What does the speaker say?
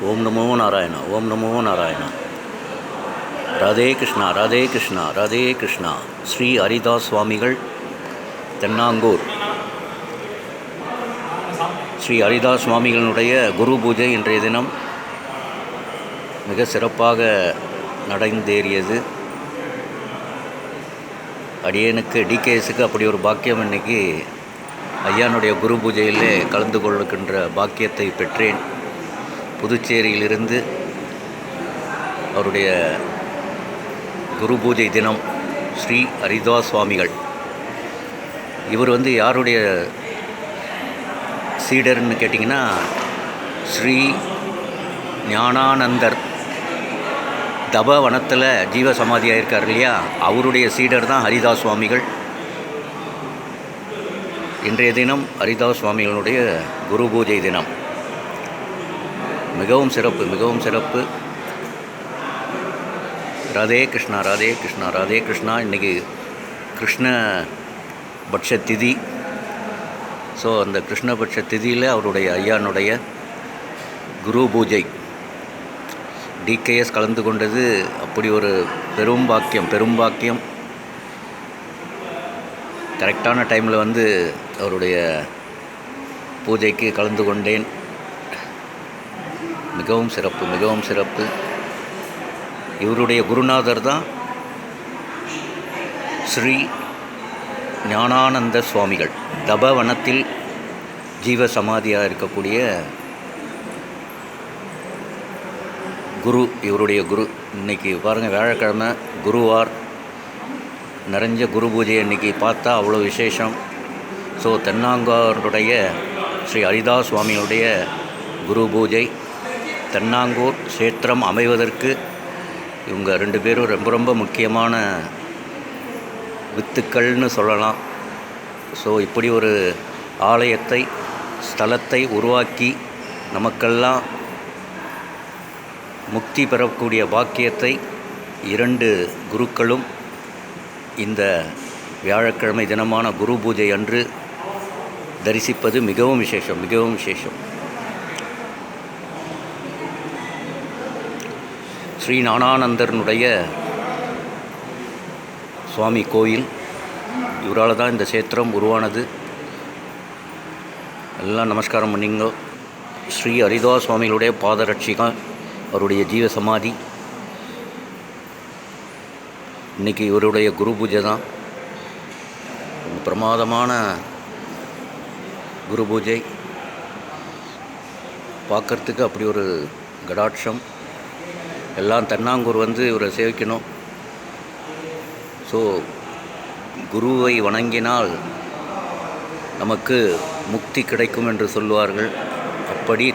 ஓம் நமோ நாராயணா, ஓம் நமோ நாராயணா. ராதே கிருஷ்ணா, ராதே கிருஷ்ணா, ராதே கிருஷ்ணா. ஸ்ரீ ஹரிதாஸ் சுவாமிகள், தென்னாங்கூர். ஸ்ரீ ஹரிதாஸ் சுவாமிகளுடைய குரு பூஜை இன்றைய தினம் மிக சிறப்பாக நடந்தேறியது. அடியனுக்கு டிகேஎஸுக்கு அப்படி ஒரு பாக்கியம் இன்றைக்கி ஐயானுடைய குரு பூஜையிலே கலந்து கொள்ளுகின்ற பாக்கியத்தை பெற்றேன். புதுச்சேரியிலிருந்து அவருடைய குரு பூஜை தினம் ஸ்ரீ ஹரிதாஸ் சுவாமிகள். இவர் யாருடைய சீடர்னு கேட்டிங்கன்னா, ஸ்ரீ ஞானானந்தர் தபவனத்தில் ஜீவ சமாதியாக இருக்கார் இல்லையா, அவருடைய சீடர் தான் ஹரிதாஸ் சுவாமிகள். இன்றைய தினம் ஹரிதாஸ் சுவாமிகளுடைய குரு பூஜை தினம். மிகவும் சிறப்பு, மிகவும் சிறப்பு. ராதே கிருஷ்ணா, ராதே கிருஷ்ணா, ராதே கிருஷ்ணா. இன்றைக்கி கிருஷ்ணபட்ச திதி. ஸோ அந்த கிருஷ்ணபட்ச திதியில் அவருடைய ஐயானுடைய குரு பூஜை டிகேஎஸ் கலந்து கொண்டது அப்படி ஒரு பெரும் பாக்கியம், பெரும் பாக்கியம். கரெக்டான டைமில் அவருடைய பூஜைக்கு கலந்து கொண்டேன். மிகவும் சிறப்பு, மிகவும் சிறப்பு. இவருடைய குருநாதர் தான் ஸ்ரீ ஞானானந்த சுவாமிகள். தபவனத்தில் ஜீவ சமாதியாக இருக்கக்கூடிய குரு, இவருடைய குரு. இன்றைக்கி பாருங்கள், வியாழக்கிழமை குருவார் நிறைஞ்ச குரு பூஜையை இன்றைக்கி பார்த்தா அவ்வளோ விசேஷம். ஸோ தென்னாங்கூருடைய ஸ்ரீ ஹரிதாஸ் சுவாமியுடைய குரு பூஜை, தென்னாங்கூர் சேத்திரம் அமைவதற்கு இவங்க ரெண்டு பேரும் ரொம்ப ரொம்ப முக்கியமான வித்துக்கள்னு சொல்லலாம். ஸோ இப்படி ஒரு ஆலயத்தை, ஸ்தலத்தை உருவாக்கி நமக்கெல்லாம் முக்தி பெறக்கூடிய பாக்கியத்தை இரண்டு குருக்களும் இந்த வியாழக்கிழமை தினமான குரு பூஜை அன்று தரிசிப்பது மிகவும் விசேஷம், மிகவும் விசேஷம். ஸ்ரீ ஞானானந்தரனுடைய சுவாமி கோயில், இவரால் தான் இந்த சேத்திரம் உருவானது. எல்லாம் நமஸ்காரம் பண்ணிங்க. ஸ்ரீ ஹரிதாஸ் சுவாமிகளுடைய பாதரட்சிகா, அவருடைய ஜீவ சமாதி. இன்றைக்கி இவருடைய குரு பூஜை தான். பிரமாதமான குரு பூஜை. பார்க்குறதுக்கு அப்படி ஒரு கடாட்சம். எல்லாம் தென்னாங்கூர் இவரை சேவிக்கணும். ஸோ குருவை வணங்கினால் நமக்கு முக்தி கிடைக்கும் என்று சொல்லுவார்கள். அப்படி